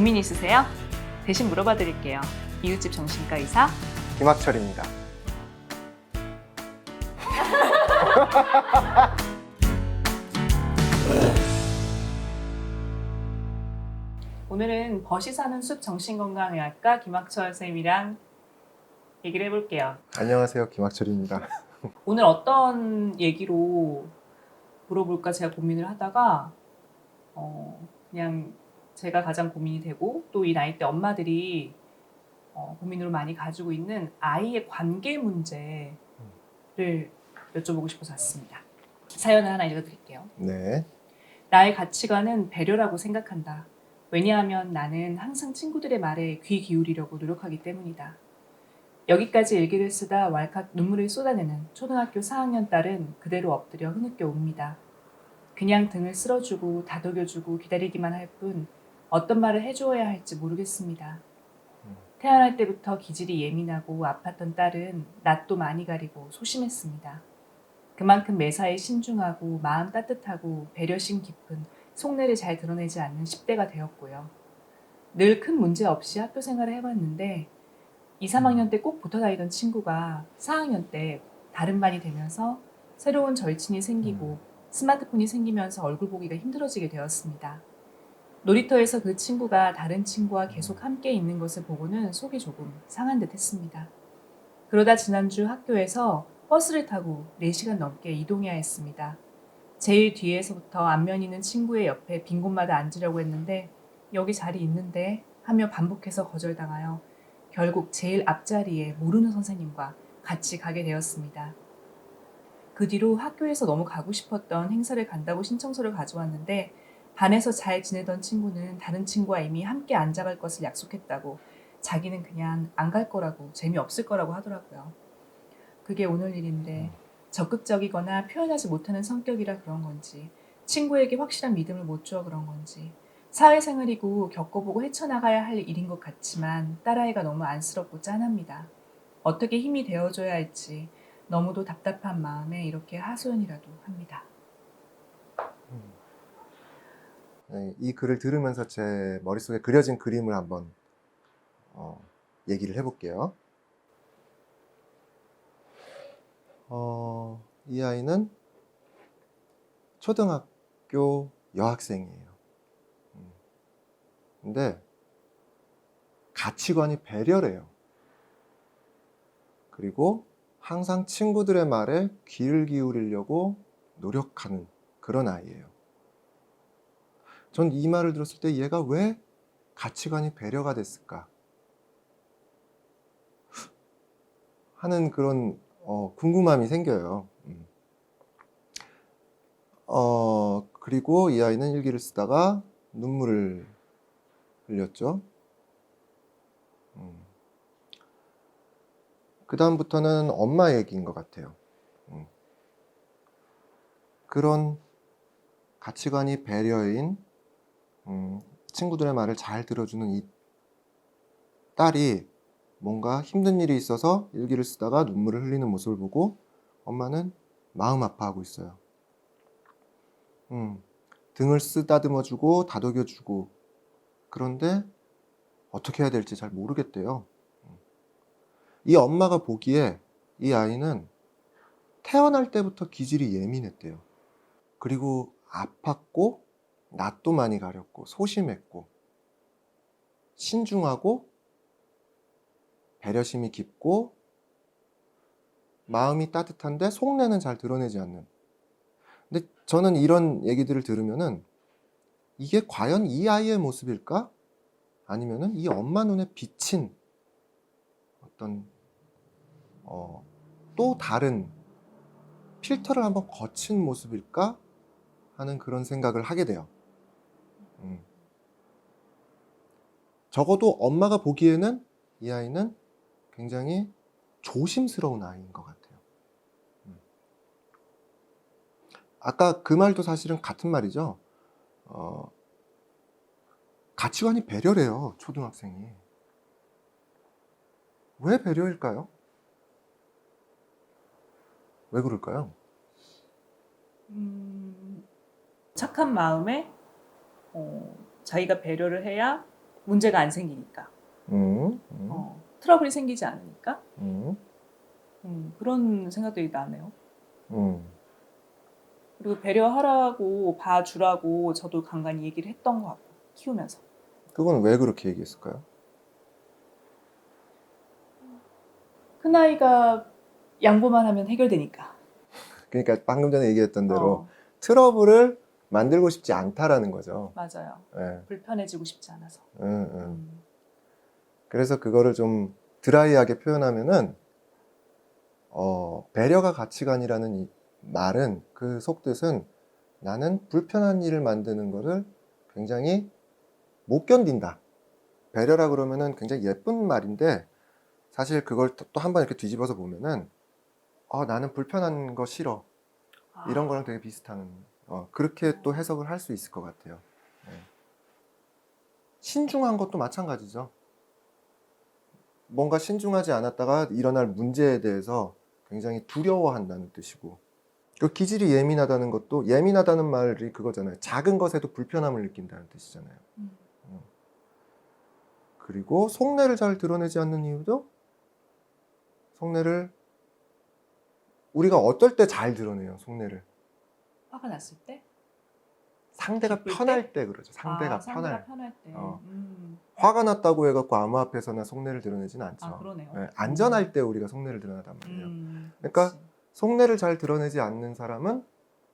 고민 있으세요? 대신 물어봐 드릴게요. 이웃집 정신과 의사 김학철입니다. 오늘은 벗이 사는 숲 정신건강의학과 김학철 선생님이랑 얘기를 해볼게요. 안녕하세요, 김학철입니다. 오늘 어떤 얘기로 물어볼까 제가 고민을 하다가 그냥 제가 가장 고민이 되고 또 이 나이대 엄마들이 고민으로 많이 가지고 있는 아이의 관계 문제를 여쭤보고 싶어서 왔습니다. 사연을 하나 읽어드릴게요. 네. 나의 가치관은 배려라고 생각한다. 왜냐하면 나는 항상 친구들의 말에 귀 기울이려고 노력하기 때문이다. 여기까지 일기를 쓰다 왈칵 눈물을 쏟아내는 초등학교 4학년 딸은 그대로 엎드려 흐느껴 웁니다. 그냥 등을 쓸어주고 다독여주고 기다리기만 할 뿐 어떤 말을 해주어야 할지 모르겠습니다. 태어날 때부터 기질이 예민하고 아팠던 딸은 낯도 많이 가리고 소심했습니다. 그만큼 매사에 신중하고 마음 따뜻하고 배려심 깊은 속내를 잘 드러내지 않는 10대가 되었고요. 늘 큰 문제 없이 학교 생활을 해봤는데 2, 3학년 때 꼭 붙어 다니던 친구가 4학년 때 다른 반이 되면서 새로운 절친이 생기고 스마트폰이 생기면서 얼굴 보기가 힘들어지게 되었습니다. 놀이터에서 그 친구가 다른 친구와 계속 함께 있는 것을 보고는 속이 조금 상한 듯 했습니다. 그러다 지난주 학교에서 버스를 타고 4시간 넘게 이동해야 했습니다. 제일 뒤에서부터 앞면 있는 친구의 옆에 빈 곳마다 앉으려고 했는데 여기 자리 있는데 하며 반복해서 거절당하여 결국 제일 앞자리에 모르는 선생님과 같이 가게 되었습니다. 그 뒤로 학교에서 너무 가고 싶었던 행사를 간다고 신청서를 가져왔는데 반에서 잘 지내던 친구는 다른 친구와 이미 함께 앉아갈 것을 약속했다고 자기는 그냥 안 갈 거라고 재미없을 거라고 하더라고요. 그게 오늘 일인데 적극적이거나 표현하지 못하는 성격이라 그런 건지 친구에게 확실한 믿음을 못 주어 그런 건지 사회생활이고 겪어보고 헤쳐나가야 할 일인 것 같지만 딸아이가 너무 안쓰럽고 짠합니다. 어떻게 힘이 되어줘야 할지 너무도 답답한 마음에 이렇게 하소연이라도 합니다. 네, 이 글을 들으면서 제 머릿속에 그려진 그림을 한번 얘기를 해볼게요. 이 아이는 초등학교 여학생이에요. 근데 가치관이 배려래요. 그리고 항상 친구들의 말에 귀를 기울이려고 노력하는 그런 아이예요. 전 이 말을 들었을 때 얘가 왜 가치관이 배려가 됐을까 하는 그런 궁금함이 생겨요. 그리고 이 아이는 일기를 쓰다가 눈물을 흘렸죠. 그 다음부터는 엄마 얘기인 것 같아요. 그런 가치관이 배려인 친구들의 말을 잘 들어주는 이 딸이 뭔가 힘든 일이 있어서 일기를 쓰다가 눈물을 흘리는 모습을 보고 엄마는 마음 아파하고 있어요. 등을 쓰다듬어주고 다독여주고 그런데 어떻게 해야 될지 잘 모르겠대요. 이 엄마가 보기에 이 아이는 태어날 때부터 기질이 예민했대요. 그리고 아팠고 낯도 많이 가렸고 소심했고 신중하고 배려심이 깊고 마음이 따뜻한데 속내는 잘 드러내지 않는. 근데 저는 이런 얘기들을 들으면은 이게 과연 이 아이의 모습일까? 아니면은 이 엄마 눈에 비친 어떤 또 다른 필터를 한번 거친 모습일까 하는 그런 생각을 하게 돼요. 적어도 엄마가 보기에는 이 아이는 굉장히 조심스러운 아이인 것 같아요. 아까 그 말도 사실은 같은 말이죠. 가치관이 배려래요, 초등학생이. 왜 배려일까요? 왜 그럴까요? 착한 마음에 자기가 배려를 해야 문제가 안 생기니까. 트러블이 생기지 않으니까. 그런 생각들이 나네요. 그리고 배려하라고 봐주라고 저도 간간히 얘기를 했던 것 같고 키우면서. 그건 왜 그렇게 얘기했을까요? 큰아이가 양보만 하면 해결되니까. 그러니까 방금 전에 얘기했던 대로 어, 트러블을 만들고 싶지 않다라는 거죠. 맞아요. 네. 불편해지고 싶지 않아서. 그래서 그거를 좀 드라이하게 표현하면은 배려가 가치관이라는 이 말은 그 속뜻은 나는 불편한 일을 만드는 거를 굉장히 못 견딘다. 배려라 그러면은 굉장히 예쁜 말인데 사실 그걸 또 한 번 이렇게 뒤집어서 보면은 나는 불편한 거 싫어. 이런 거랑 되게 비슷한 그렇게 또 해석을 할 수 있을 것 같아요. 네. 신중한 것도 마찬가지죠. 뭔가 신중하지 않았다가 일어날 문제에 대해서 굉장히 두려워한다는 뜻이고 그 기질이 예민하다는 것도 예민하다는 말이 그거잖아요. 작은 것에도 불편함을 느낀다는 뜻이잖아요. 그리고 속내를 잘 드러내지 않는 이유도 속내를 우리가 어떨 때 잘 드러내요. 속내를 화가 났을 때? 상대가 기쁠 편할 때 그러죠. 상대가 상대가 편할 때. 화가 났다고 해갖고 아무 앞에서나 속내를 드러내지는 않죠. 그러네요. 네, 안전할 때 우리가 속내를 드러나단 말이에요. 그러니까 속내를 잘 드러내지 않는 사람은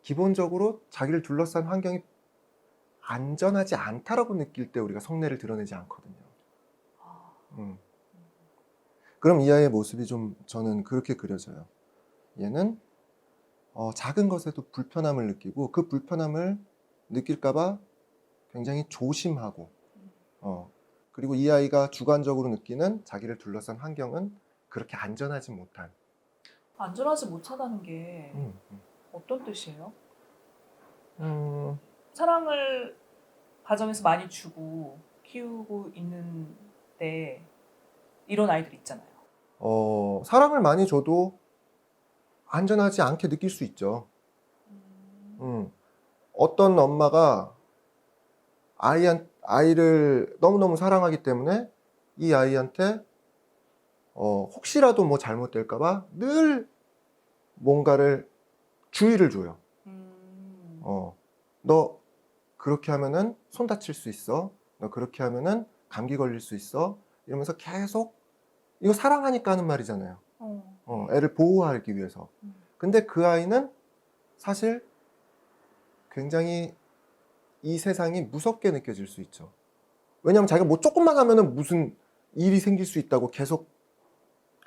기본적으로 자기를 둘러싼 환경이 안전하지 않다라고 느낄 때 우리가 속내를 드러내지 않거든요. 그럼 이 아이의 모습이 좀 저는 그렇게 그려져요. 얘는 작은 것에도 불편함을 느끼고 그 불편함을 느낄까봐 굉장히 조심하고 그리고 이 아이가 주관적으로 느끼는 자기를 둘러싼 환경은 그렇게 안전하지 못한 안전하지 못하다는 게 어떤 뜻이에요? 음, 사랑을 가정에서 많이 주고 키우고 있는데 이런 아이들 있잖아요. 사랑을 많이 줘도 안전하지 않게 느낄 수 있죠. 어떤 엄마가 아이를 너무너무 사랑하기 때문에 이 아이한테 혹시라도 뭐 잘못될까봐 늘 뭔가를 주의를 줘요. 너 그렇게 하면은 손 다칠 수 있어. 너 그렇게 하면은 감기 걸릴 수 있어. 이러면서 계속 이거 사랑하니까 하는 말이잖아요. 애를 보호하기 위해서. 근데 그 아이는 사실 굉장히 이 세상이 무섭게 느껴질 수 있죠. 왜냐하면 자기가 뭐 조금만 하면은 무슨 일이 생길 수 있다고 계속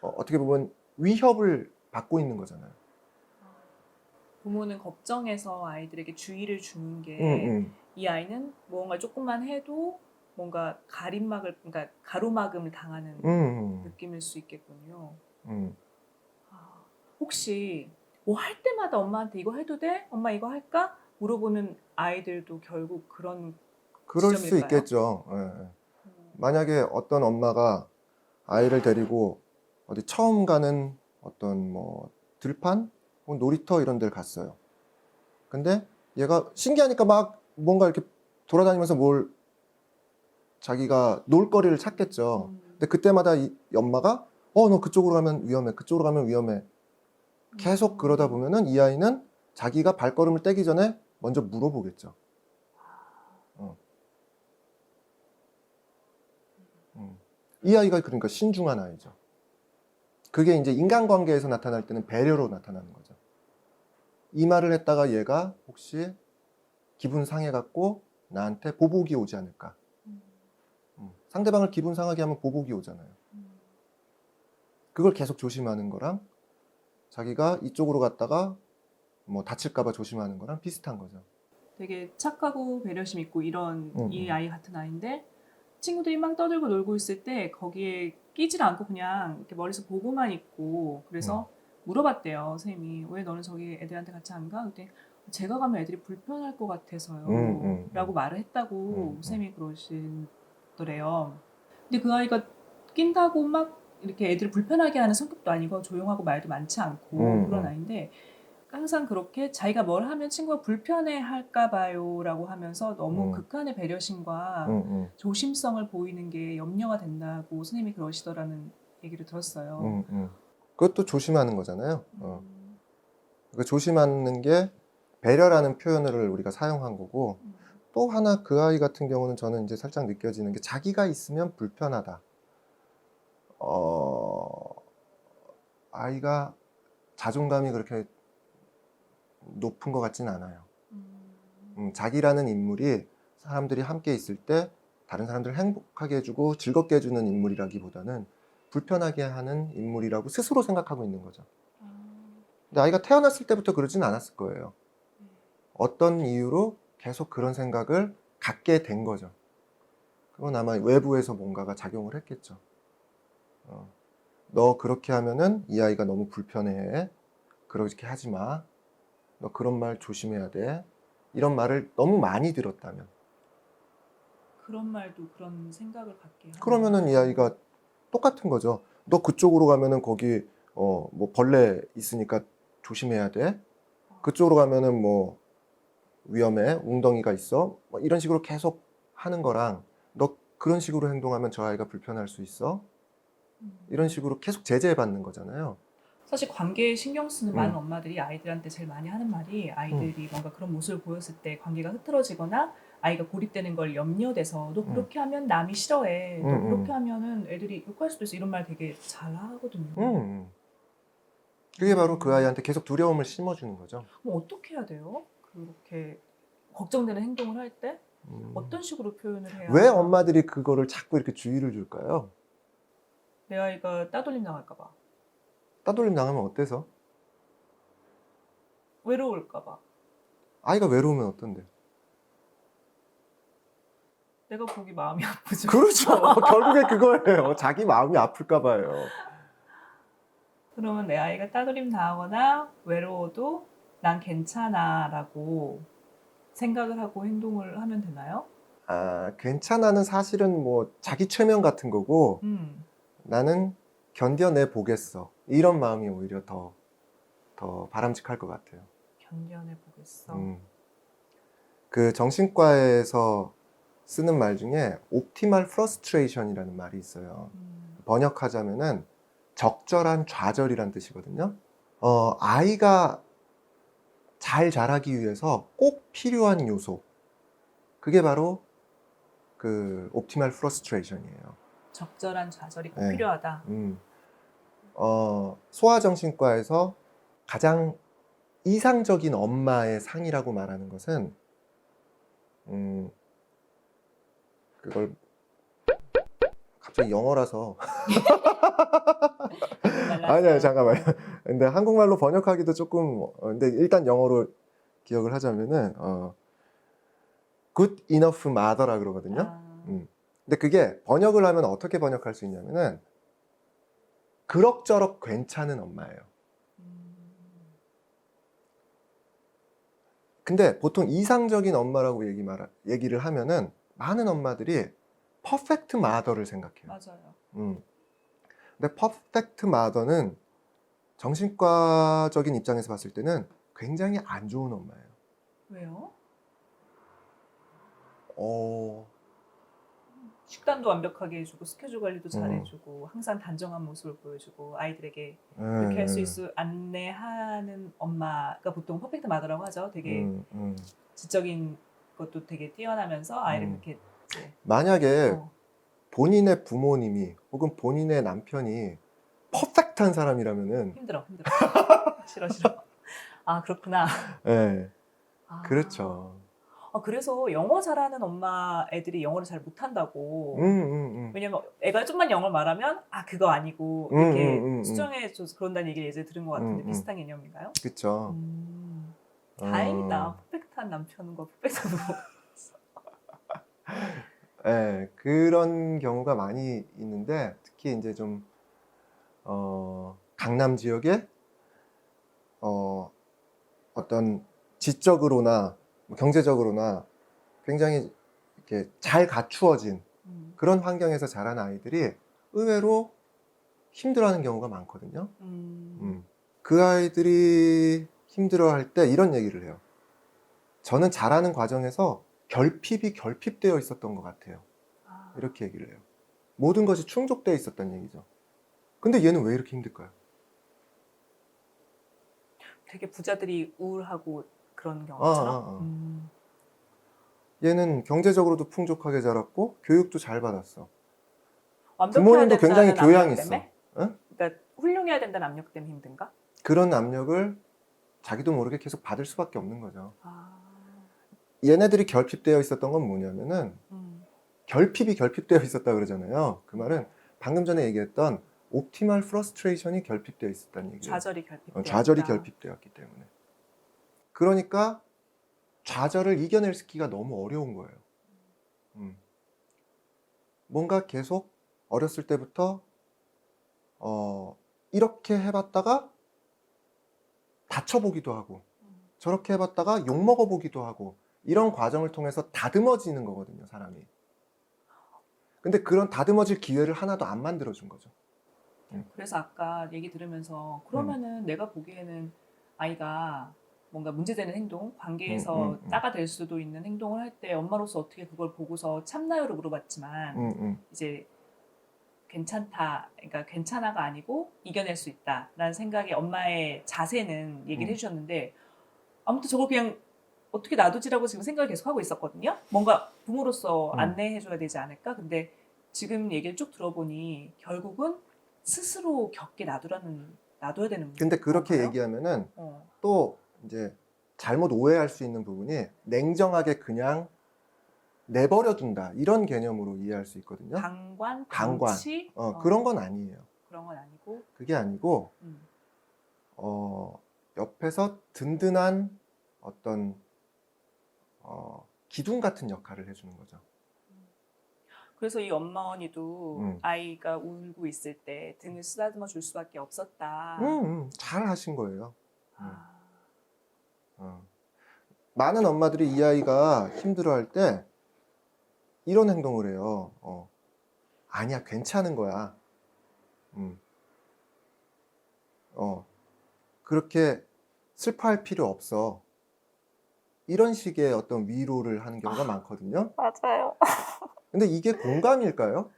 어떻게 보면 위협을 받고 있는 거잖아요. 부모는 걱정해서 아이들에게 주의를 주는 게 이 아이는 무언가 조금만 해도 뭔가 그러니까 가로막음을 당하는 느낌일 수 있겠군요. 혹시 뭐 할 때마다 엄마한테 이거 해도 돼? 엄마 이거 할까? 물어보는 아이들도 결국 그런 그럴 수 지점일까요? 있겠죠. 예. 만약에 어떤 엄마가 아이를 데리고 어디 처음 가는 어떤 뭐 들판, 혹은 놀이터 이런 데를 갔어요. 근데 얘가 신기하니까 막 뭔가 이렇게 돌아다니면서 뭘 자기가 놀거리를 찾겠죠. 근데 그때마다 이 엄마가 너 그쪽으로 가면 위험해. 그쪽으로 가면 위험해. 계속 그러다 보면은 이 아이는 자기가 발걸음을 떼기 전에 먼저 물어보겠죠. 이 아이가 그러니까 신중한 아이죠. 그게 이제 인간관계에서 나타날 때는 배려로 나타나는 거죠. 이 말을 했다가 얘가 혹시 기분 상해갖고 나한테 보복이 오지 않을까. 상대방을 기분 상하게 하면 보복이 오잖아요. 그걸 계속 조심하는 거랑 자기가 이쪽으로 갔다가 뭐 다칠까봐 조심하는 거랑 비슷한 거죠. 되게 착하고 배려심 있고 이런 이 아이 같은 아이인데 친구들이 막 떠들고 놀고 있을 때 거기에 끼질 않고 그냥 이렇게 멀리서 보고만 있고 그래서 물어봤대요. 선생님이 왜 너는 저기 애들한테 같이 안 가? 그때 제가 가면 애들이 불편할 것 같아서요 라고 말을 했다고 선생님이 그러시더래요. 근데 그 아이가 낀다고 막 이렇게 애들을 불편하게 하는 성격도 아니고 조용하고 말도 많지 않고 그런 아이인데 항상 그렇게 자기가 뭘 하면 친구가 불편해할까 봐요라고 하면서 너무 음. 극한의 배려심과 음. 조심성을 보이는 게 염려가 된다고 선생님이 그러시더라는 얘기를 들었어요. 그것도 조심하는 거잖아요. 음. 그 조심하는 게 배려라는 표현을 우리가 사용한 거고, 음. 또 하나 그 아이 같은 경우는 저는 이제 살짝 느껴지는 게 자기가 있으면 불편하다. 아이가 자존감이 그렇게 높은 것 같지는 않아요. 자기라는 인물이 사람들이 함께 있을 때 다른 사람들을 행복하게 해주고 즐겁게 해주는 인물이라기보다는 불편하게 하는 인물이라고 스스로 생각하고 있는 거죠. 근데 아이가 태어났을 때부터 그러진 않았을 거예요. 어떤 이유로 계속 그런 생각을 갖게 된 거죠. 그건 아마 외부에서 뭔가가 작용을 했겠죠. 너 그렇게 하면은 이 아이가 너무 불편해해. 그렇게 하지 마. 너 그런 말 조심해야 돼. 이런 말을 너무 많이 들었다면. 그런 말도 그런 생각을 갖게 하는 그러면은 이 아이가 똑같은 거죠. 너 그쪽으로 가면은 거기 뭐 벌레 있으니까 조심해야 돼. 그쪽으로 가면은 뭐 위험해. 웅덩이가 있어. 뭐 이런 식으로 계속 하는 거랑 너 그런 식으로 행동하면 저 아이가 불편할 수 있어. 이런 식으로 계속 제재받는 거잖아요. 사실 관계에 신경 쓰는 많은 음. 엄마들이 아이들한테 제일 많이 하는 말이 아이들이 뭔가 그런 모습을 보였을 때 관계가 흐트러지거나 아이가 고립되는 걸 염려돼서 너 그렇게 하면 남이 싫어해. 너 그렇게 하면은 애들이 욕할 수도 있어. 이런 말 되게 잘 하거든요. 그게 바로 그 아이한테 계속 두려움을 심어주는 거죠. 그럼 어떻게 해야 돼요? 그렇게 걱정되는 행동을 할 때 음. 어떤 식으로 표현을 해야 왜 엄마들이 그거를 자꾸 이렇게 주의를 줄까요? 내 아이가 따돌림 당할까 봐. 따돌림 당하면 어때서? 외로울까 봐. 아이가 외로우면 어떤데? 내가 보기 마음이 아프죠. 그렇죠. 결국에 그거예요. 자기 마음이 아플까 봐요. 그러면 내 아이가 따돌림 당하거나 외로워도 난 괜찮아 라고 생각을 하고 행동을 하면 되나요? 괜찮아는 사실은 뭐 자기 최면 같은 거고 나는 견뎌내 보겠어. 이런 마음이 오히려 더 바람직할 것 같아요. 견뎌내 보겠어. 그 정신과에서 쓰는 말 중에 옵티멀 프러스트레이션이라는 말이 있어요. 번역하자면은 적절한 좌절이란 뜻이거든요. 아이가 잘 자라기 위해서 꼭 필요한 요소. 그게 바로 그 옵티멀 프러스트레이션이에요. 적절한 좌절이 꼭 네. 필요하다. 소아정신과에서 가장 이상적인 엄마의 상이라고 말하는 것은 그걸 갑자기 영어라서 아니요 잠깐만요. 근데 한국말로 번역하기도 조금 근데 일단 영어로 기억을 하자면은 good enough mother라 그러거든요. 근데 그게 번역을 하면 어떻게 번역할 수 있냐면은 그럭저럭 괜찮은 엄마예요. 근데 보통 이상적인 엄마라고 얘기를 하면은 많은 엄마들이 퍼펙트 마더를 생각해요. 맞아요. 근데 퍼펙트 마더는 정신과적인 입장에서 봤을 때는 굉장히 안 좋은 엄마예요. 왜요? 어, 식단도 완벽하게 해주고 스케줄 관리도 잘해주고 항상 단정한 모습을 보여주고 아이들에게 이렇게 할 수 있어 안내하는 엄마가 보통 퍼펙트 마더라고 하죠. 되게 지적인 것도 되게 뛰어나면서 아이를 그렇게 이제 만약에 본인의 부모님이 혹은 본인의 남편이 퍼펙트한 사람이라면은 힘들어. 싫어. 아 그렇구나. 네, 아. 그렇죠. 그래서 영어 잘하는 엄마 애들이 영어를 잘 못한다고. 왜냐면 애가 좀만 영어를 말하면 그거 아니고 이렇게 수정해줘서 그런다는 얘기를 예전에 들은 것 같은데 비슷한 개념인가요? 그렇죠. 다행이다. 퍼펙트한 남편과 퍼펙트한 부모. 네, 그런 경우가 많이 있는데 특히 이제 좀 강남 지역에 어떤 지적으로나 경제적으로나 굉장히 이렇게 잘 갖추어진 그런 환경에서 자란 아이들이 의외로 힘들어하는 경우가 많거든요. 그 아이들이 힘들어할 때 이런 얘기를 해요. 저는 자라는 과정에서 결핍이 결핍되어 있었던 것 같아요. 아, 이렇게 얘기를 해요. 모든 것이 충족되어 있었다는 얘기죠. 근데 얘는 왜 이렇게 힘들까요? 되게 부자들이 우울하고 그런 아, 경우처럼. 아, 아. 얘는 경제적으로도 풍족하게 자랐고 교육도 잘 받았어. 완벽해야 부모님도 굉장히 된다는 압력 교양이 있어. 때문에? 응? 그러니까 훌륭해야 된다는 압력 때문에 힘든가? 그런 압력을 자기도 모르게 계속 받을 수밖에 없는 거죠. 아, 얘네들이 결핍되어 있었던 건 뭐냐면은 결핍이 결핍되어 있었다 그러잖아요. 그 말은 방금 전에 얘기했던 옵티멀 프러스트레이션이 결핍되어 있었다는 얘기예요. 좌절이 결핍되었다. 좌절이 결핍되었기 때문에. 그러니까 좌절을 이겨내기가 너무 어려운 거예요. 뭔가 계속 어렸을 때부터 이렇게 해봤다가 다쳐보기도 하고 저렇게 해봤다가 욕먹어보기도 하고 이런 과정을 통해서 다듬어지는 거거든요, 사람이. 근데 그런 다듬어질 기회를 하나도 안 만들어준 거죠. 그래서 아까 얘기 들으면서 그러면은 내가 보기에는 아이가 뭔가 문제되는 행동, 관계에서 따가 될 수도 있는 행동을 할 때 엄마로서 어떻게 그걸 보고서 참나요로 물어봤지만 이제 괜찮다, 그러니까 괜찮아가 아니고 이겨낼 수 있다라는 생각에 엄마의 자세는 얘기를 해주셨는데 아무튼 저걸 그냥 어떻게 놔두지라고 지금 생각을 계속 하고 있었거든요. 뭔가 부모로서 안내해줘야 되지 않을까? 근데 지금 얘기를 쭉 들어보니 결국은 스스로 겪게 놔둬야 되는 근데 그렇게 건가요? 얘기하면은 또 이제 잘못 오해할 수 있는 부분이 냉정하게 그냥 내버려 둔다 이런 개념으로 이해할 수 있거든요. 강관, 강관. 방치 그런 건 아니에요. 그런 건 아니고 그게 아니고 옆에서 든든한 어떤 기둥 같은 역할을 해주는 거죠. 그래서 이 엄마언니도 아이가 울고 있을 때 등을 쓰다듬어 줄 수밖에 없었다. 잘 하신 거예요. 아, 많은 엄마들이 이 아이가 힘들어할 때 이런 행동을 해요. 아니야, 괜찮은 거야. 그렇게 슬퍼할 필요 없어. 이런 식의 어떤 위로를 하는 경우가 많거든요. 맞아요. 근데 이게 공감일까요?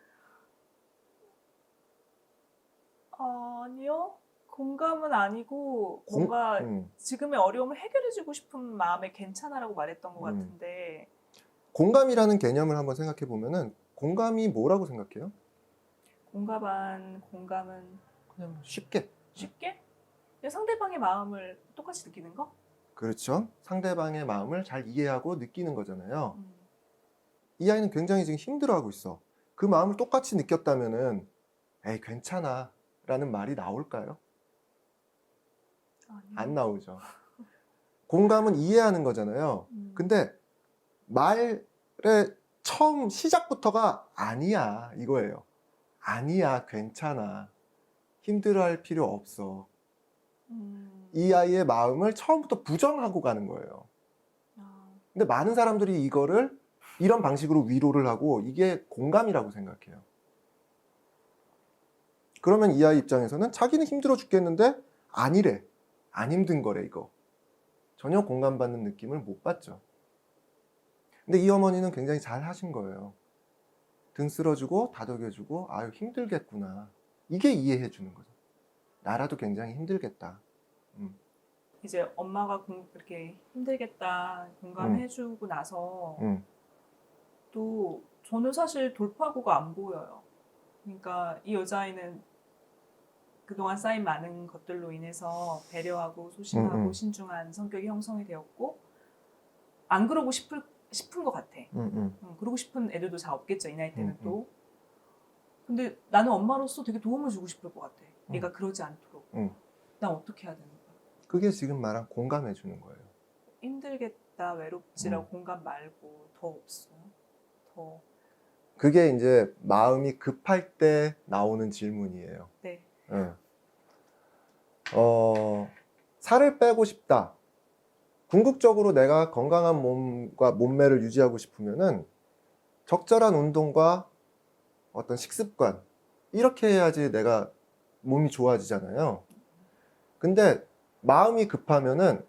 아니요. 공감은 아니고 뭔가 지금의 어려움을 해결해주고 싶은 마음에 괜찮아라고 말했던 것 같은데 공감이라는 개념을 한번 생각해 보면은 공감이 뭐라고 생각해요? 공감은 그냥 쉽게. 그냥 상대방의 마음을 똑같이 느끼는 거? 그렇죠. 상대방의 마음을 잘 이해하고 느끼는 거잖아요. 이 아이는 굉장히 지금 힘들어하고 있어. 그 마음을 똑같이 느꼈다면은 에이, 괜찮아 라는 말이 나올까요? 아니요. 안 나오죠. 공감은 이해하는 거잖아요. 근데 말의 처음 시작부터가 아니야 이거예요. 아니야, 괜찮아. 힘들어할 필요 없어. 이 아이의 마음을 처음부터 부정하고 가는 거예요. 근데 많은 사람들이 이거를 이런 방식으로 위로를 하고 이게 공감이라고 생각해요. 그러면 이 아이 입장에서는 자기는 힘들어 죽겠는데 아니래. 안 힘든 거래 이거. 전혀 공감받는 느낌을 못 받죠. 근데 이 어머니는 굉장히 잘 하신 거예요. 등 쓸어주고 다독여주고 아유 힘들겠구나. 이게 이해해 주는 거죠. 나라도 굉장히 힘들겠다. 이제 엄마가 그렇게 힘들겠다 공감해주고 나서 또 저는 사실 돌파구가 안 보여요. 그러니까 이 여자아이는 그동안 쌓인 많은 것들로 인해서 배려하고 소심하고 신중한 성격이 형성이 되었고 안 그러고 싶은 것 같아. 그러고 싶은 애들도 잘 없겠죠. 이 나이 때는 또. 근데 나는 엄마로서 되게 도움을 주고 싶을 것 같아. 얘가 그러지 않도록. 난 어떻게 해야 되는 거야? 그게 지금 말한 공감해 주는 거예요. 힘들겠다, 외롭지라고 공감 말고 더 없어요? 더. 그게 이제 마음이 급할 때 나오는 질문이에요. 네. 살을 빼고 싶다. 궁극적으로 내가 건강한 몸과 몸매를 유지하고 싶으면은 적절한 운동과 어떤 식습관 이렇게 해야지 내가 몸이 좋아지잖아요. 근데 마음이 급하면은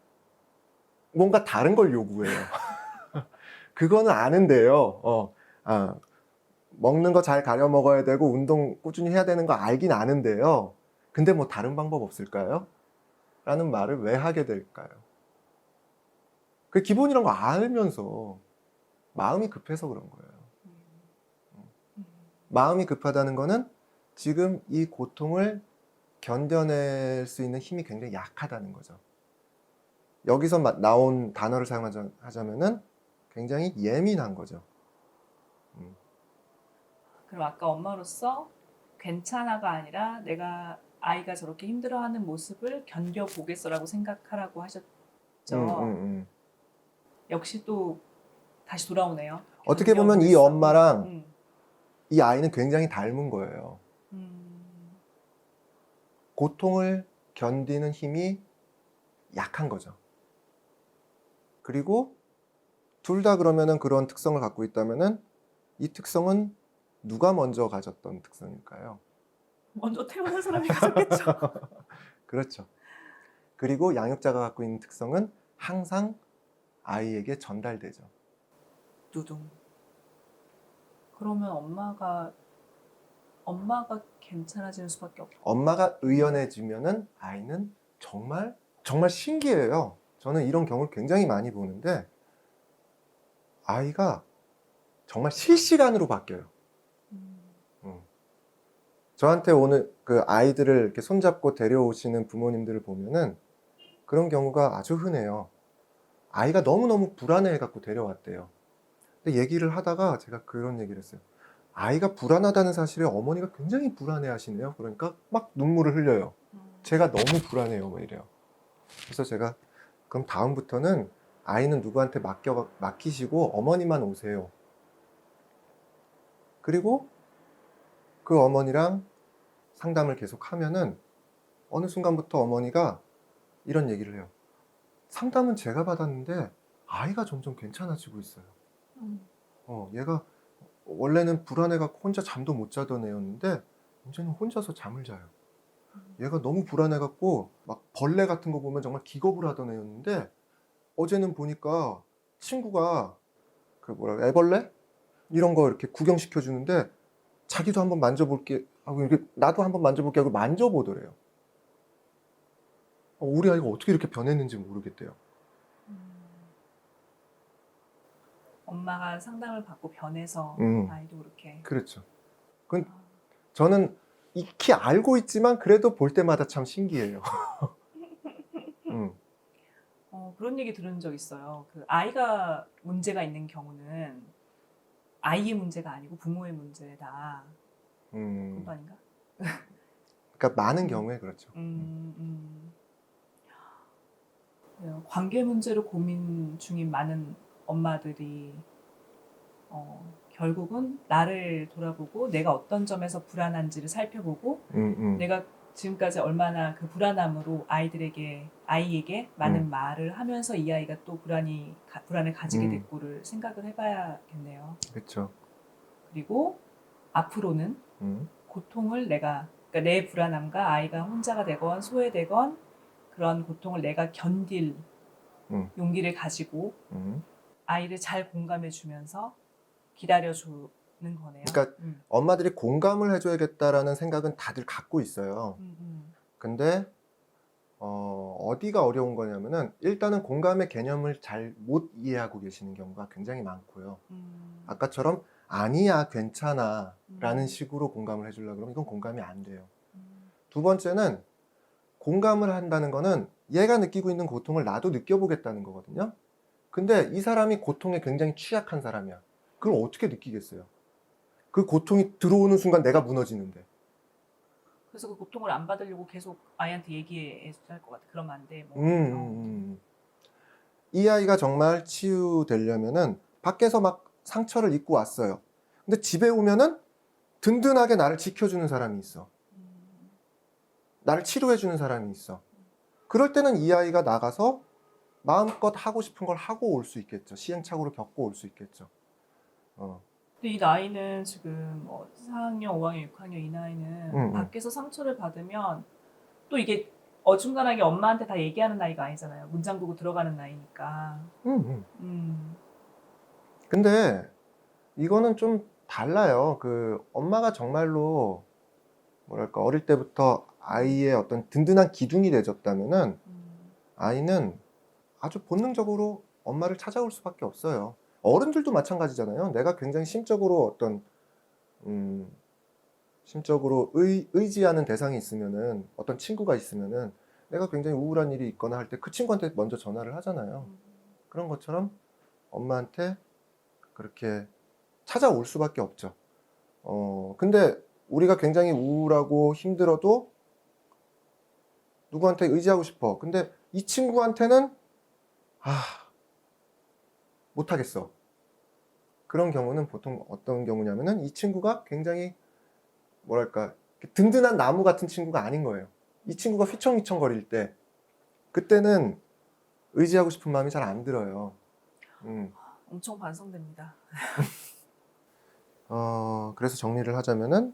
뭔가 다른 걸 요구해요. 그거는 아는데요. 먹는 거 잘 가려 먹어야 되고 운동 꾸준히 해야 되는 거 알긴 아는데요. 근데 뭐 다른 방법 없을까요? 라는 말을 왜 하게 될까요? 그 기본이란 거 알면서 마음이 급해서 그런 거예요. 마음이 급하다는 거는 지금 이 고통을 견뎌낼 수 있는 힘이 굉장히 약하다는 거죠. 여기서 나온 단어를 사용하자면은 굉장히 예민한 거죠. 그럼 아까 엄마로서 괜찮아가 아니라 내가 아이가 저렇게 힘들어하는 모습을 견뎌보겠어라고 생각하라고 하셨죠. 역시 또 다시 돌아오네요. 어떻게 보면 이 견뎌보겠어. 엄마랑 이 아이는 굉장히 닮은 거예요. 고통을 견디는 힘이 약한 거죠. 그리고 둘 다 그러면은 그런 특성을 갖고 있다면은 이 특성은 누가 먼저 가졌던 특성일까요? 먼저 태어난 사람이 가졌겠죠. 그렇죠. 그리고 양육자가 갖고 있는 특성은 항상 아이에게 전달되죠. 두둥. 그러면 엄마가 괜찮아지는 수밖에 없고. 엄마가 의연해지면은 아이는 정말 신기해요. 저는 이런 경우를 굉장히 많이 보는데 아이가 정말 실시간으로 바뀌어요. 저한테 오늘 그 아이들을 이렇게 손잡고 데려오시는 부모님들을 보면은 그런 경우가 아주 흔해요. 아이가 너무너무 불안해 갖고 데려왔대요. 근데 얘기를 하다가 제가 그런 얘기를 했어요. 아이가 불안하다는 사실에 어머니가 굉장히 불안해 하시네요. 그러니까 막 눈물을 흘려요. 제가 너무 불안해요. 뭐 이래요. 그래서 제가 그럼 다음부터는 아이는 누구한테 맡기시고 어머니만 오세요. 그리고 그 어머니랑 상담을 계속 하면은 어느 순간부터 어머니가 이런 얘기를 해요. 상담은 제가 받았는데 아이가 점점 괜찮아지고 있어요. 얘가 원래는 불안해갖고 혼자 잠도 못 자던 애였는데 이제는 혼자서 잠을 자요. 얘가 너무 불안해갖고 막 벌레 같은 거 보면 정말 기겁을 하던 애였는데 어제는 보니까 친구가 애벌레? 이런 거 이렇게 구경시켜 주는데 자기도 한번 만져볼게 하고 이렇게 나도 한번 만져볼게 하고 만져보더래요. 우리 아이가 어떻게 이렇게 변했는지 모르겠대요. 엄마가 상담을 받고 변해서 아이도 그렇게. 그렇죠. 저는 익히 알고 있지만 그래도 볼 때마다 참 신기해요. 그런 얘기 들은 적 있어요. 그 아이가 문제가 있는 경우는 아이의 문제가 아니고 부모의 문제다. 그런 거 아닌가? 그러니까 많은 경우에 그렇죠. 관계 문제로 고민 중인 많은 엄마들이 결국은 나를 돌아보고 내가 어떤 점에서 불안한지를 살펴보고 내가 지금까지 얼마나 그 불안함으로 아이에게 많은 말을 하면서 이 아이가 또 불안을 가지게 됐고를 생각을 해봐야겠네요. 그렇죠. 그리고 앞으로는 고통을 그러니까 내 불안함과 아이가 혼자가 되건 소외되건 그런 고통을 내가 견딜 용기를 가지고 아이를 잘 공감해주면서 기다려주는 거네요. 그러니까 엄마들이 공감을 해줘야겠다라는 생각은 다들 갖고 있어요. 근데 어디가 어려운 거냐면은 일단은 공감의 개념을 잘 못 이해하고 계시는 경우가 굉장히 많고요. 아까처럼 아니야 괜찮아 라는 식으로 공감을 해주려고 그러면 이건 공감이 안 돼요. 두 번째는 공감을 한다는 거는 얘가 느끼고 있는 고통을 나도 느껴보겠다는 거거든요. 근데 이 사람이 고통에 굉장히 취약한 사람이야. 그걸 어떻게 느끼겠어요? 그 고통이 들어오는 순간 내가 무너지는데. 그래서 그 고통을 안 받으려고 계속 아이한테 얘기해야 할 것 같아. 그러면 안 돼. 이 아이가 정말 치유되려면은 밖에서 막 상처를 입고 왔어요. 근데 집에 오면은 든든하게 나를 지켜주는 사람이 있어. 나를 치료해주는 사람이 있어. 그럴 때는 이 아이가 나가서 마음껏 하고 싶은 걸 하고 올 수 있겠죠. 시행착오를 겪고 올 수 있겠죠. 근데 이 나이는 지금 4학년, 5학년, 6학년 이 나이는 밖에서 상처를 받으면 또 이게 어중간하게 엄마한테 다 얘기하는 나이가 아니잖아요. 문 잠그고 들어가는 나이니까. 음. 근데 이거는 좀 달라요. 그 엄마가 정말로 뭐랄까 어릴 때부터 아이의 어떤 든든한 기둥이 돼줬다면은 아이는 아주 본능적으로 엄마를 찾아올 수밖에 없어요. 어른들도 마찬가지잖아요. 내가 굉장히 심적으로 어떤 심적으로 의지하는 대상이 있으면은 어떤 친구가 있으면은 내가 굉장히 우울한 일이 있거나 할 때 그 친구한테 먼저 전화를 하잖아요. 그런 것처럼 엄마한테 그렇게 찾아올 수밖에 없죠. 근데 우리가 굉장히 우울하고 힘들어도 누구한테 의지하고 싶어. 근데 이 친구한테는 못하겠어. 그런 경우는 보통 어떤 경우냐면은 이 친구가 굉장히 뭐랄까 든든한 나무 같은 친구가 아닌 거예요. 이 친구가 휘청휘청거릴 때 그때는 의지하고 싶은 마음이 잘 안 들어요. 엄청 반성됩니다. 그래서 정리를 하자면은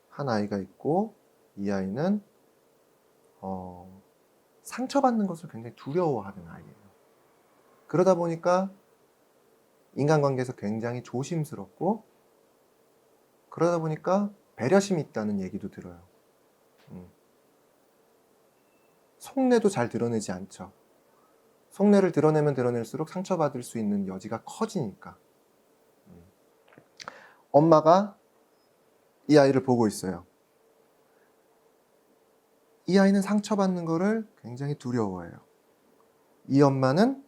한 아이가 있고 이 아이는 상처받는 것을 굉장히 두려워하는 아이예요. 그러다 보니까 인간관계에서 굉장히 조심스럽고 그러다 보니까 배려심이 있다는 얘기도 들어요. 속내도 잘 드러내지 않죠. 속내를 드러내면 드러낼수록 상처받을 수 있는 여지가 커지니까. 엄마가 이 아이를 보고 있어요. 이 아이는 상처받는 거를 굉장히 두려워해요. 이 엄마는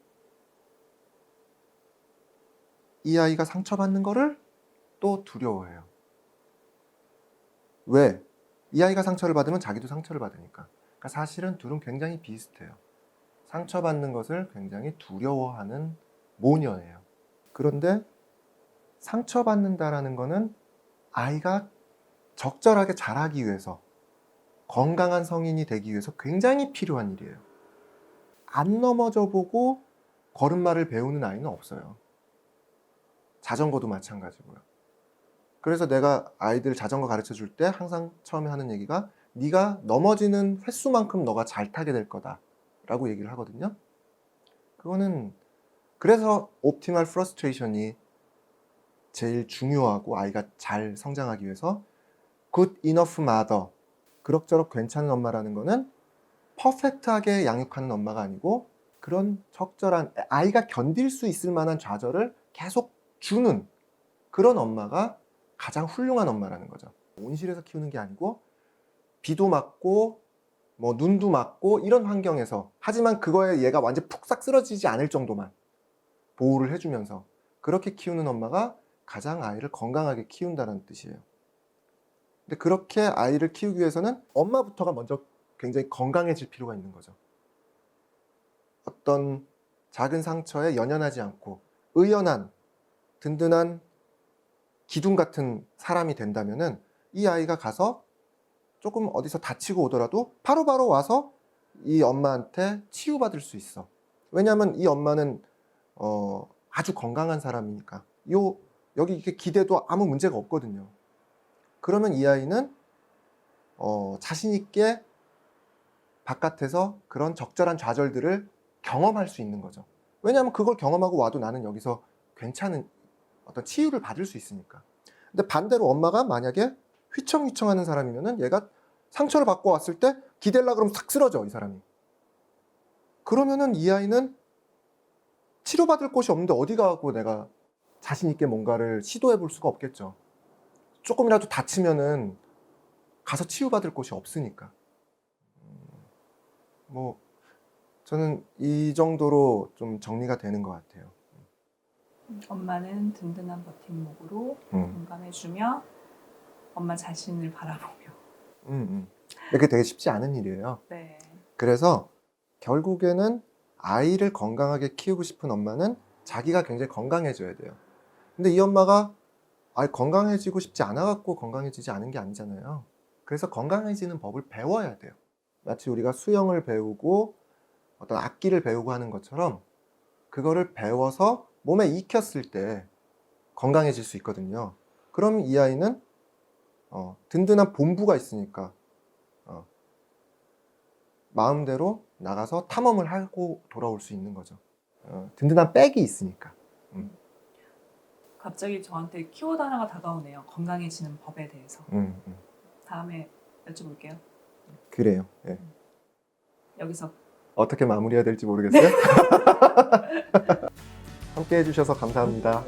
이 아이가 상처받는 거를 또 두려워해요. 왜? 이 아이가 상처를 받으면 자기도 상처를 받으니까. 그러니까 사실은 둘은 굉장히 비슷해요. 상처받는 것을 굉장히 두려워하는 모녀예요. 그런데 상처받는다라는 거는 아이가 적절하게 자라기 위해서 건강한 성인이 되기 위해서 굉장히 필요한 일이에요. 안 넘어져 보고 걸음마를 배우는 아이는 없어요. 자전거도 마찬가지고요. 그래서 내가 아이들 자전거 가르쳐 줄 때 항상 처음에 하는 얘기가 네가 넘어지는 횟수만큼 너가 잘 타게 될 거다 라고 얘기를 하거든요. 그거는 그래서 옵티멀 프러스트레이션이 제일 중요하고 아이가 잘 성장하기 위해서 good enough mother, 그럭저럭 괜찮은 엄마라는 거는 퍼펙트하게 양육하는 엄마가 아니고 그런 적절한 아이가 견딜 수 있을 만한 좌절을 계속 주는 그런 엄마가 가장 훌륭한 엄마라는 거죠. 온실에서 키우는 게 아니고 비도 맞고 뭐 눈도 맞고 이런 환경에서 하지만 그거에 얘가 완전 푹 싹 쓰러지지 않을 정도만 보호를 해주면서 그렇게 키우는 엄마가 가장 아이를 건강하게 키운다는 뜻이에요. 근데 그렇게 아이를 키우기 위해서는 엄마부터가 먼저 굉장히 건강해질 필요가 있는 거죠. 어떤 작은 상처에 연연하지 않고 의연한 든든한 기둥 같은 사람이 된다면은 이 아이가 가서 조금 어디서 다치고 오더라도 바로바로 와서 이 엄마한테 치유받을 수 있어. 왜냐하면 이 엄마는 아주 건강한 사람이니까 여기 이렇게 기대도 아무 문제가 없거든요. 그러면 이 아이는 자신 있게 바깥에서 그런 적절한 좌절들을 경험할 수 있는 거죠. 왜냐하면 그걸 경험하고 와도 나는 여기서 괜찮은 어떤 치유를 받을 수 있으니까. 근데 반대로 엄마가 만약에 휘청휘청하는 사람이면은 얘가 상처를 받고 왔을 때 기댈라 그러면 싹 쓰러져 이 사람이. 그러면은 이 아이는 치료받을 곳이 없는데 어디 가고 내가 자신 있게 뭔가를 시도해 볼 수가 없겠죠. 조금이라도 다치면은 가서 치유받을 곳이 없으니까. 뭐 저는 이 정도로 좀 정리가 되는 것 같아요. 엄마는 든든한 버팀목으로 공감해주며 엄마 자신을 바라보며. 이게 되게 쉽지 않은 일이에요. 네. 그래서 결국에는 아이를 건강하게 키우고 싶은 엄마는 자기가 굉장히 건강해져야 돼요. 근데 이 엄마가 건강해지고 싶지 않아갖고 건강해지지 않은 게 아니잖아요. 그래서 건강해지는 법을 배워야 돼요. 마치 우리가 수영을 배우고 어떤 악기를 배우고 하는 것처럼 그거를 배워서 몸에 익혔을 때 건강해질 수 있거든요. 그럼 이 아이는 든든한 본부가 있으니까 마음대로 나가서 탐험을 하고 돌아올 수 있는 거죠. 든든한 백이 있으니까. 갑자기 저한테 키워드 하나가 다가오네요. 건강해지는 법에 대해서. 다음에 여쭤볼게요. 그래요. 예. 여기서 어떻게 마무리해야 될지 모르겠어요. 함께 해주셔서 감사합니다.